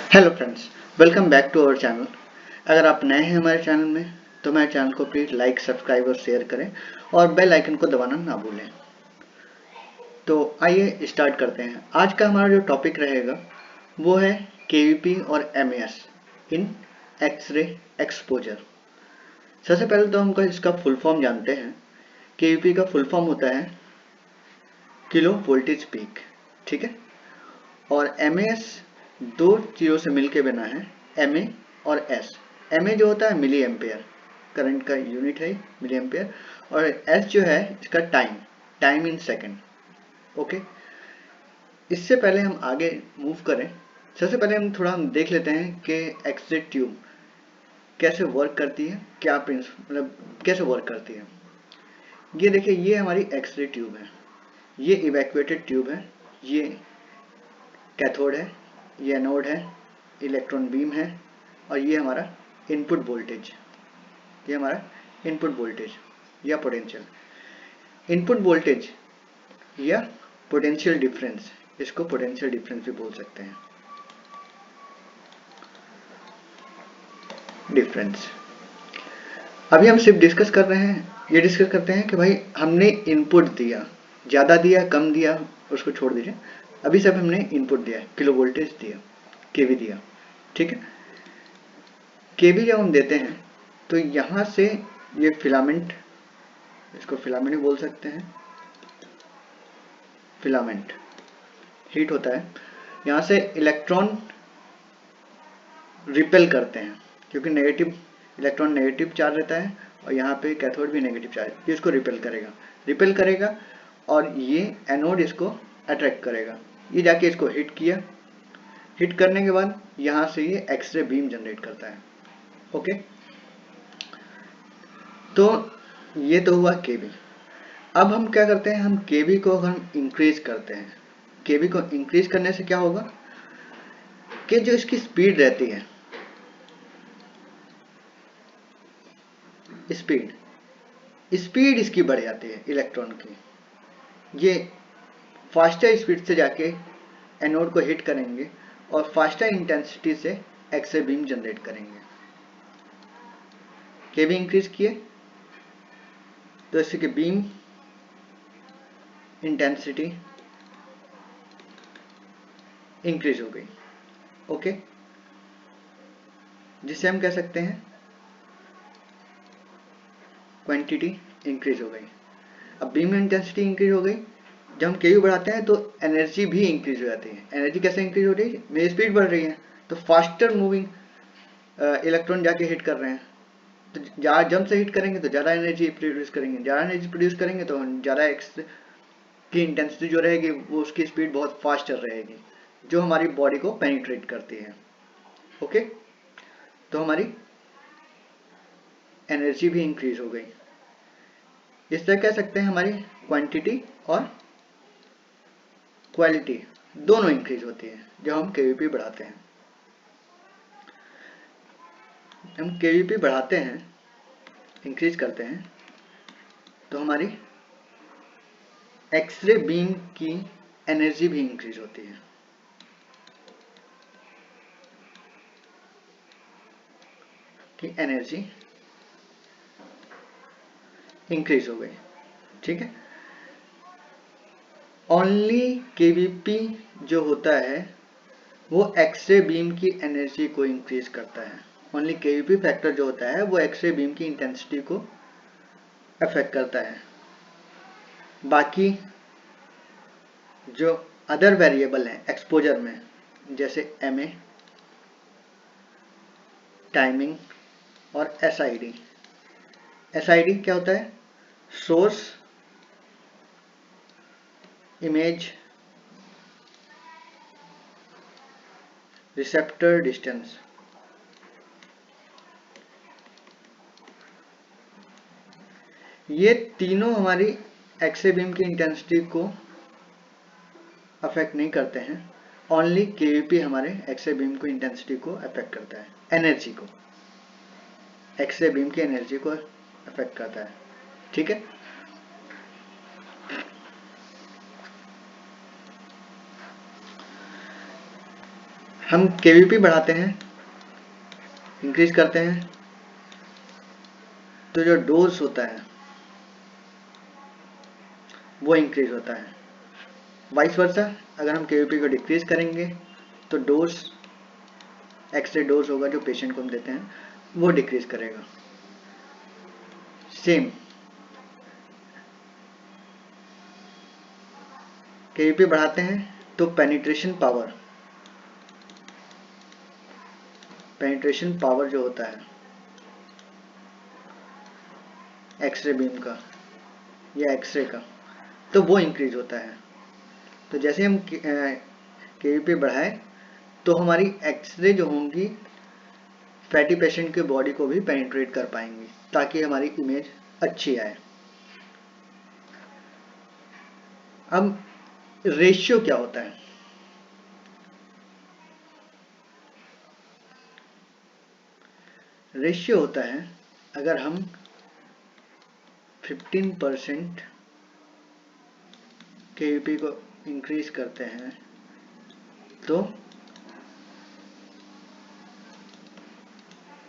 Hello friends, welcome back to our channel. अगर आप नए हैं हमारे चैनल में तो हमारे चैनल को प्लीज़ लाइक, सब्सक्राइब और शेयर करें और बेल आइकन को दबाना ना भूलें। तो आइए स्टार्ट करते हैं। आज का हमारा जो टॉपिक रहेगा वो है केवीपी और एमएएस इन एक्स-रे एक्सपोजर। सबसे पहले तो हम इसका फुल फॉर्म जानते हैं। केवीपी का फुल फॉर्म होता है किलो वोल्टेज पीक, ठीक है। और एमएएस दो चीज़ों से मिलके बना है, एमए और एस। एमए जो होता है मिली एम्पेयर, करंट का यूनिट है मिली एम्पेयर, और एस जो है इसका time, time in second. Okay, इससे पहले हम आगे मूव करें, सबसे पहले हम देख लेते हैं कि एक्स-रे ट्यूब कैसे वर्क करती है, क्या मतलब कैसे वर्क करती है। ये देखिए, ये हमारी एक्स-रे ट्यूब है, ये इवैक्यूएटेड ट्यूब है, ये कैथोड है, ये एनोड है, इलेक्ट्रॉन बीम है, और ये हमारा इनपुट वोल्टेज, ये हमारा इनपुट वोल्टेज या पोटेंशियल। इनपुट वोल्टेज या पोटेंशियल डिफरेंस, इसको पोटेंशियल डिफरेंस भी बोल सकते हैं, डिफरेंस। अभी हम सिर्फ डिस्कस कर रहे हैं, ये डिस्कस करते हैं कि भाई हमने इनपुट दिया, ज़्यादा दिया कम दिया उसको छोड़ दीजिए। अभी सब हमने इनपुट दिया, किलो वोल्टेज दिया, केवी दिया, ठीक है। केवी जब हम देते हैं तो यहाँ से ये फिलामेंट, इसको फिलामेंट भी बोल सकते हैं, फिलामेंट हीट होता है, यहाँ से इलेक्ट्रॉन रिपेल करते हैं, क्योंकि नेगेटिव इलेक्ट्रॉन नेगेटिव चार्ज रहता है और यहाँ पे कैथोड भी नेगेटिव चार्ज, ये इसको रिपेल करेगा और ये एनोड इसको अट्रैक्ट करेगा। ये जाके इसको हिट किया, हिट करने के बाद यहाँ से ये एक्सरे बीम जनरेट करता है। ओके, तो ये तो हुआ केवी। अब हम क्या करते हैं, हम केवी को हम इंक्रीज करते हैं। केवी को इंक्रीज करने से क्या होगा कि जो इसकी स्पीड रहती है, स्पीड इसकी बढ़ जाती है इलेक्ट्रॉन की। ये फास्टर स्पीड से जाके एनोड को हिट करेंगे और फास्टर इंटेंसिटी से एक्सरे बीम जनरेट करेंगे। केवी इंक्रीज किए तो इससे कि बीम इंटेंसिटी इंक्रीज हो गई। ओके, जिसे हम कह सकते हैं क्वांटिटी इंक्रीज हो गई। अब बीम इंटेंसिटी इंक्रीज हो गई, जब हम केवी बढ़ाते हैं तो एनर्जी भी इंक्रीज हो जाती है। एनर्जी कैसे इंक्रीज हो रही है, मेरी स्पीड बढ़ रही है तो फास्टर मूविंग इलेक्ट्रॉन जाके हिट कर रहे हैं, तो ज़्यादा जम से हिट करेंगे तो ज़्यादा एनर्जी प्रोड्यूस करेंगे, ज़्यादा एनर्जी प्रोड्यूस करेंगे तो ज़्यादा एक्स की इंटेंसिटी जो रहेगी वो उसकी स्पीड बहुत फास्टर रहेगी, जो हमारी बॉडी को पेनिट्रेट करती है। ओके, तो हमारी एनर्जी भी इंक्रीज हो गई। इस तरह कह सकते हैं हमारी क्वांटिटी और क्वालिटी दोनों इंक्रीज होती है जब हम केवीपी बढ़ाते हैं। हम केवीपी बढ़ाते हैं, इंक्रीज करते हैं, तो हमारी एक्सरे बीम की एनर्जी भी इंक्रीज होती है। कि एनर्जी इंक्रीज हो गई, ठीक है। ओनली केवीपी जो होता है वो एक्सरे बीम की एनर्जी को इंक्रीज करता है। ओनली केवीपी फैक्टर जो होता है वो एक्सरे बीम की इंटेंसिटी को अफेक्ट करता है। बाकी जो अदर वेरिएबल हैं एक्सपोजर में, जैसे एमए, टाइमिंग और एसआईडी। एसआईडी क्या होता है, सोर्स इमेज रिसेप्टर डिस्टेंस। ये तीनों हमारी एक्सरे बीम की इंटेंसिटी को अफेक्ट नहीं करते हैं। ओनली केवीपी हमारे एक्सरे बीम को इंटेंसिटी को अफेक्ट करता है, एनर्जी को, एक्सरे बीम की एनर्जी को अफेक्ट करता है, ठीक है। हम केवीपी बढ़ाते हैं, इंक्रीज करते हैं, तो जो डोज होता है वो इंक्रीज होता है। वाइस वर्सा, अगर हम केवीपी को डिक्रीज करेंगे तो डोज, एक्सरे डोज होगा जो पेशेंट को हम देते हैं वो डिक्रीज करेगा। सेम केवीपी बढ़ाते हैं तो पेनिट्रेशन पावर जो होता है एक्सरे बीम का या एक्सरे का, तो वो इंक्रीज होता है। तो जैसे हम केवीपी बढ़ाए तो हमारी एक्सरे जो होंगी फैटी पेशेंट के बॉडी को भी पेनिट्रेट कर पाएंगी ताकि हमारी इमेज अच्छी आए। अब रेशियो क्या होता है? रेशियो होता है अगर हम 15% केवीपी को इंक्रीज करते हैं तो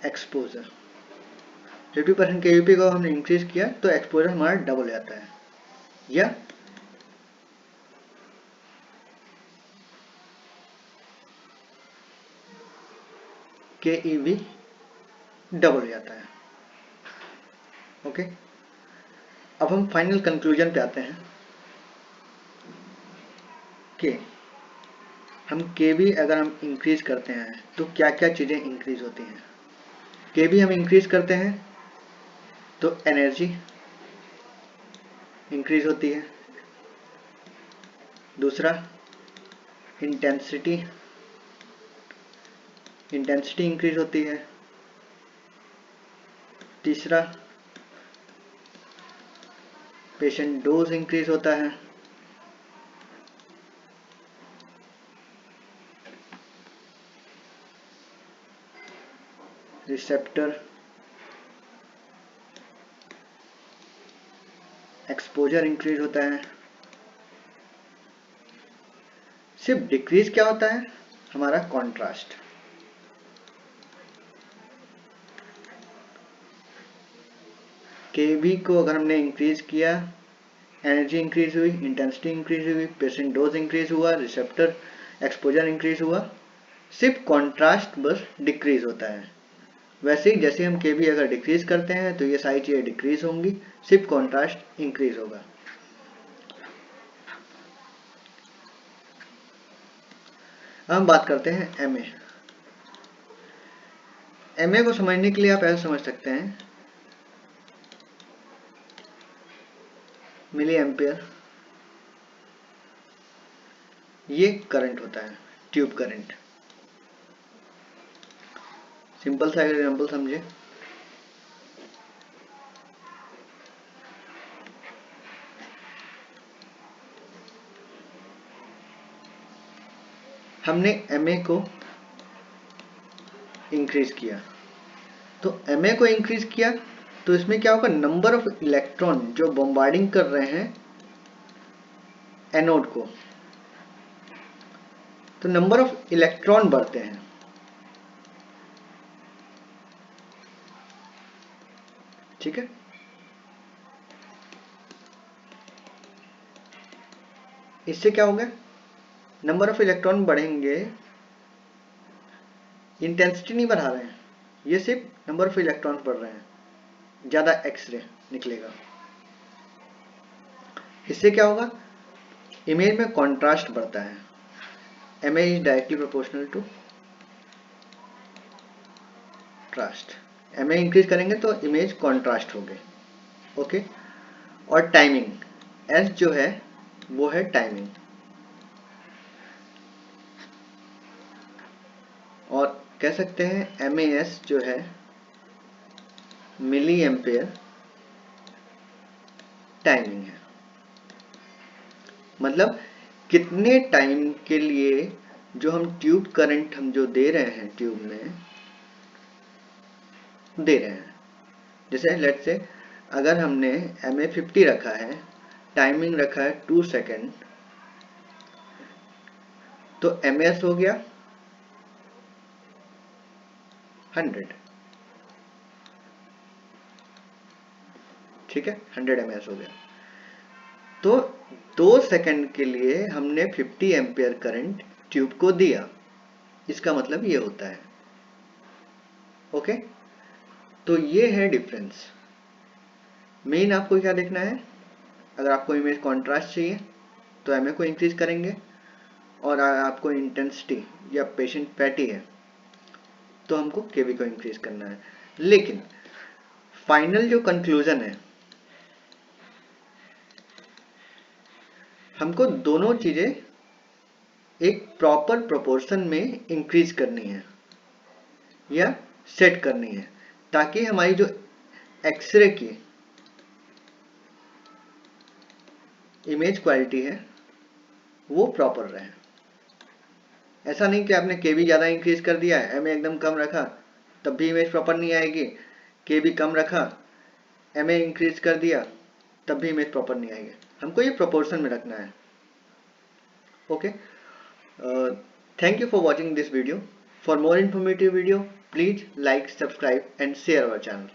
एक्सपोजर, 50% केवीपी को हमने इंक्रीज किया तो एक्सपोजर हमारा डबल हो जाता है, या KEV डबल हो जाता है। ओके, अब हम फाइनल कंक्लूजन पे आते हैं कि हम केवी अगर हम इंक्रीज करते हैं तो क्या क्या चीज़ें इंक्रीज होती हैं। केवी हम इंक्रीज करते हैं तो एनर्जी इंक्रीज होती है, दूसरा इंटेंसिटी इंक्रीज होती है, तीसरा पेशेंट डोज इंक्रीज होता है, रिसेप्टर एक्सपोजर इंक्रीज होता है। सिर्फ डिक्रीज क्या होता है? हमारा कॉन्ट्रास्ट। केवी को अगर हमने इंक्रीज किया, एनर्जी इंक्रीज हुई, इंटेंसिटी इंक्रीज हुई, पेशेंट डोज इंक्रीज हुआ, रिसेप्टर एक्सपोजर इंक्रीज हुआ, सिर्फ कॉन्ट्रास्ट बस डिक्रीज होता है। वैसे ही जैसे हम केवी अगर डिक्रीज करते हैं तो ये सारी चीजें डिक्रीज होंगी, सिर्फ कॉन्ट्रास्ट इंक्रीज होगा। हम बात करते हैं एमए। एमए को समझने के लिए आप ऐसा समझ सकते हैं, मिली एम्पियर ये करंट होता है, ट्यूब करंट। सिंपल सा एग्जांपल समझे, हमने एमए को इंक्रीज किया, तो एमए को इंक्रीज किया तो इसमें क्या होगा, नंबर ऑफ इलेक्ट्रॉन जो बॉम्बार्डिंग कर रहे हैं एनोड को, तो नंबर ऑफ इलेक्ट्रॉन बढ़ते हैं। ठीक है, इससे क्या होगा, नंबर ऑफ इलेक्ट्रॉन बढ़ेंगे, इंटेंसिटी नहीं बढ़ा रहे हैं, ये सिर्फ नंबर ऑफ इलेक्ट्रॉन्स बढ़ रहे हैं, ज्यादा एक्सरे निकलेगा। इससे क्या होगा, इमेज में कॉन्ट्रास्ट बढ़ता है। MA is directly proportional to contrast. MA increase करेंगे तो इमेज कॉन्ट्रास्ट होगी। ओके, और टाइमिंग एस जो है वो है टाइमिंग, और कह सकते हैं एमएएस जो है मिली एम्पेयर टाइमिंग है। मतलब कितने टाइम के लिए जो हम ट्यूब करंट हम जो दे रहे हैं ट्यूब में दे रहे हैं। जैसे लेट्स से अगर हमने MA50 रखा है, टाइमिंग रखा है 2 सेकेंड, तो MS हो गया 100, ठीक है, 100 mAh हो गया। तो 2 सेकंड के लिए हमने 50 एम्पियर करंट ट्यूब को दिया, इसका मतलब ये होता है। ओके, तो ये है डिफरेंस। मेन आपको क्या देखना है, अगर आपको इमेज कॉन्ट्रास्ट चाहिए तो एमए को इंक्रीज करेंगे, और आपको इंटेंसिटी या पेशेंट पैटी है तो हमको केवी को इंक्रीज करना है। लेकिन फाइनल जो कंक्लूजन है, हमको दोनों चीजें एक प्रॉपर प्रोपोर्शन में इंक्रीज करनी है या सेट करनी है, ताकि हमारी जो एक्सरे की इमेज क्वालिटी है वो प्रॉपर रहे। ऐसा नहीं कि आपने केबी ज़्यादा इंक्रीज कर दिया, एमए एकदम कम रखा, तब भी इमेज प्रॉपर नहीं आएगी। केबी कम रखा, एमए इंक्रीज कर दिया, तब भी इमेज प्रॉपर नहीं आएगी। हमको ये प्रोपोर्शन में रखना है। Okay, thank you for watching this video. For more informative video, please like, subscribe and share our channel.